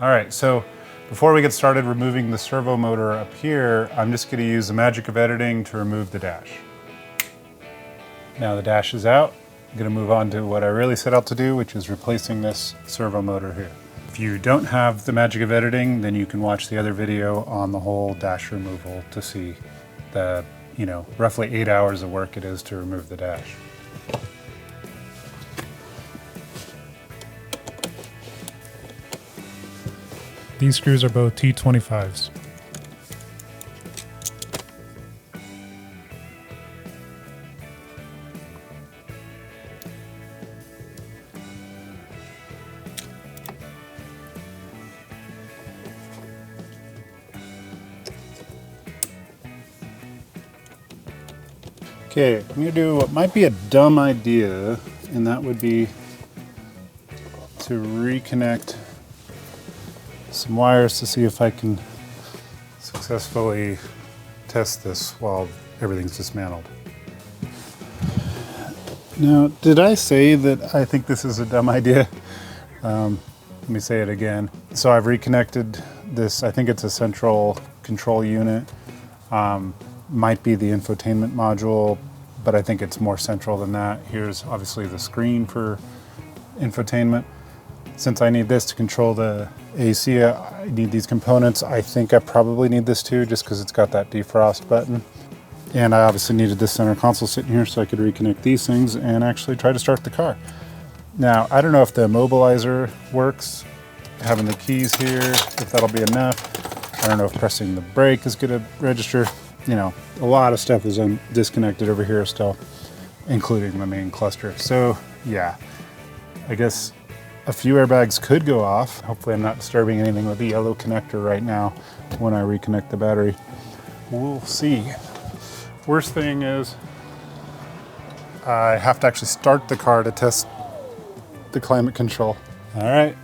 All right, so before we get started removing the servo motor up here, I'm just going to use the magic of editing to remove the dash. Now the dash is out. I'm going to move on to what I really set out to do, which is replacing this servo motor here. If you don't have the magic of editing, then you can watch the other video on the whole dash removal to see the, roughly 8 hours of work it is to remove the dash. These screws are both T25s. Okay, I'm going to do what might be a dumb idea, and that would be to reconnect some wires to see if I can successfully test this while everything's dismantled. Now, did I say that I think this is a dumb idea? Let me say it again. So I've reconnected this, I think it's a central control unit. Might be the infotainment module, but I think it's more central than that. Here's obviously the screen for infotainment. Since I need this to control the AC, I need these components. I think I probably need this too, just because it's got that defrost button. And I obviously needed this center console sitting here so I could reconnect these things and actually try to start the car. Now, I don't know if the immobilizer works, having the keys here, if that'll be enough. I don't know if pressing the brake is gonna register. A lot of stuff is disconnected over here still, including the main cluster. So yeah, I guess a few airbags could go off. Hopefully I'm not disturbing anything with the yellow connector right now when I reconnect the battery. We'll see. Worst thing is I have to actually start the car to test the climate control. All right,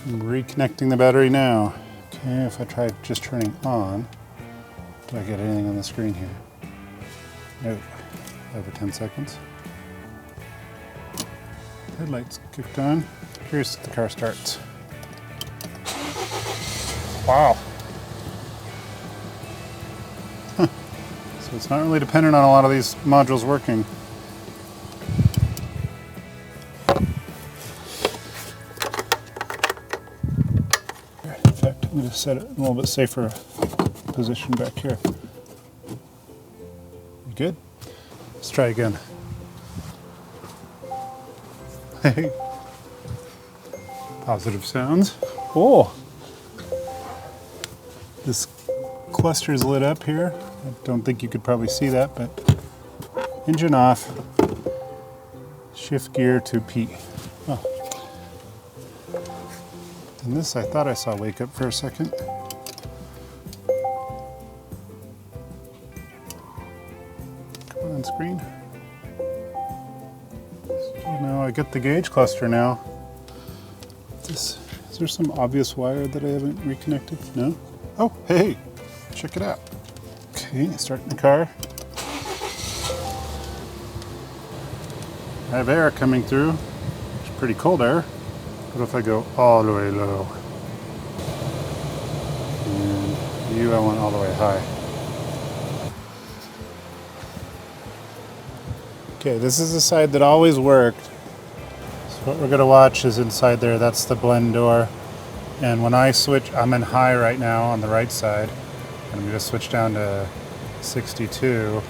I'm reconnecting the battery now. Okay, if I try just turning on, do I get anything on the screen here? Nope, over 10 seconds. Headlights kicked on. Here's the car starts. Wow. Huh. So it's not really dependent on a lot of these modules working. In fact, I'm going to set it in a little bit safer position back here. You good? Let's try again. Hey. Positive sounds. Oh! This cluster is lit up here. I don't think you could probably see that, but engine off. Shift gear to P. Oh. And this I thought I saw wake up for a second. Come on, screen. So now I get the gauge cluster now. Is there some obvious wire that I haven't reconnected? No? Oh, hey, check it out. Okay, starting the car. I have air coming through. It's pretty cold air. What if I go all the way low? And I want all the way high. Okay, this is the side that always worked. What we're going to watch is inside there. That's the blend door. And when I switch, I'm in high right now on the right side. And I'm going to switch down to 62.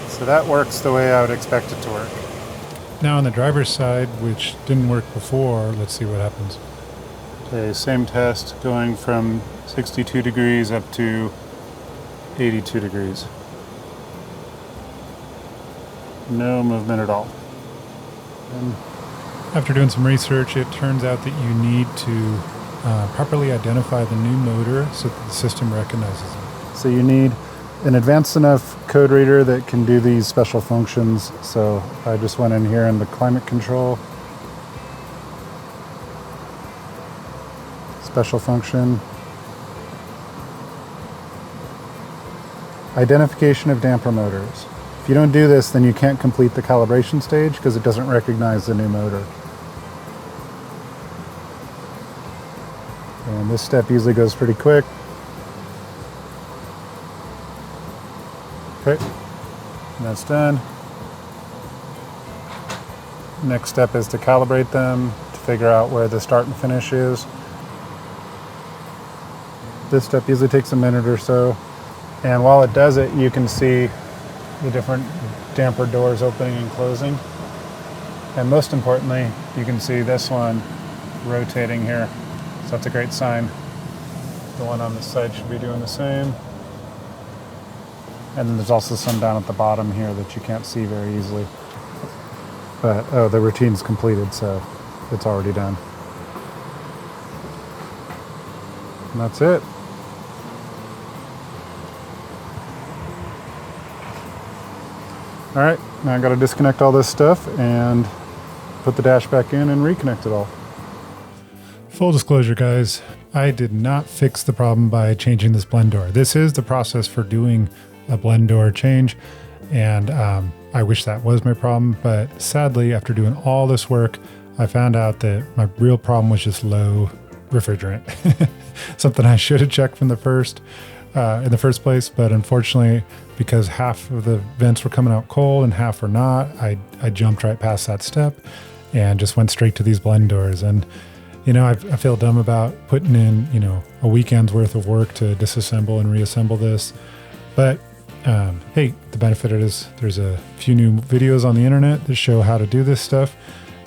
So that works the way I would expect it to work. Now on the driver's side, which didn't work before, let's see what happens. Okay, same test, going from 62 degrees up to 82 degrees. No movement at all. After doing some research, it turns out that you need to properly identify the new motor so that the system recognizes it. So you need an advanced enough code reader that can do these special functions. So I just went in here in the climate control. Special function. Identification of damper motors. If you don't do this, then you can't complete the calibration stage because it doesn't recognize the new motor. And this step usually goes pretty quick. Okay, and that's done. Next step is to calibrate them to figure out where the start and finish is. This step usually takes a minute or so. And while it does it, you can see the different damper doors opening and closing. And most importantly, you can see this one rotating here. So that's a great sign. The one on this side should be doing the same. And then there's also some down at the bottom here that you can't see very easily. But, oh, the routine's completed, so it's already done. And that's it. All right, now I gotta disconnect all this stuff and put the dash back in and reconnect it all. Full disclosure, guys, I did not fix the problem by changing this blend door. This is the process for doing a blend door change, and I wish that was my problem, but sadly, after doing all this work, I found out that my real problem was just low refrigerant. Something I should have checked from the in the first place, but unfortunately, because half of the vents were coming out cold and half were not, I jumped right past that step and just went straight to these blend doors. And you know, I feel dumb about putting in, you know, a weekend's worth of work to disassemble and reassemble this, but hey, the benefit is there's a few new videos on the internet that show how to do this stuff.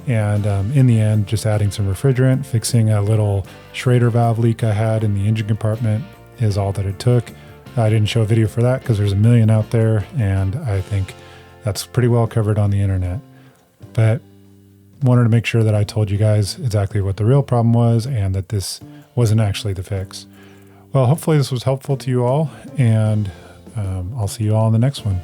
And in the end, just adding some refrigerant, fixing a little Schrader valve leak I had in the engine compartment is all that it took. I didn't show a video for that because there's a million out there, and I think that's pretty well covered on the internet. But wanted to make sure that I told you guys exactly what the real problem was and that this wasn't actually the fix. Well, hopefully this was helpful to you all, and I'll see you all in the next one.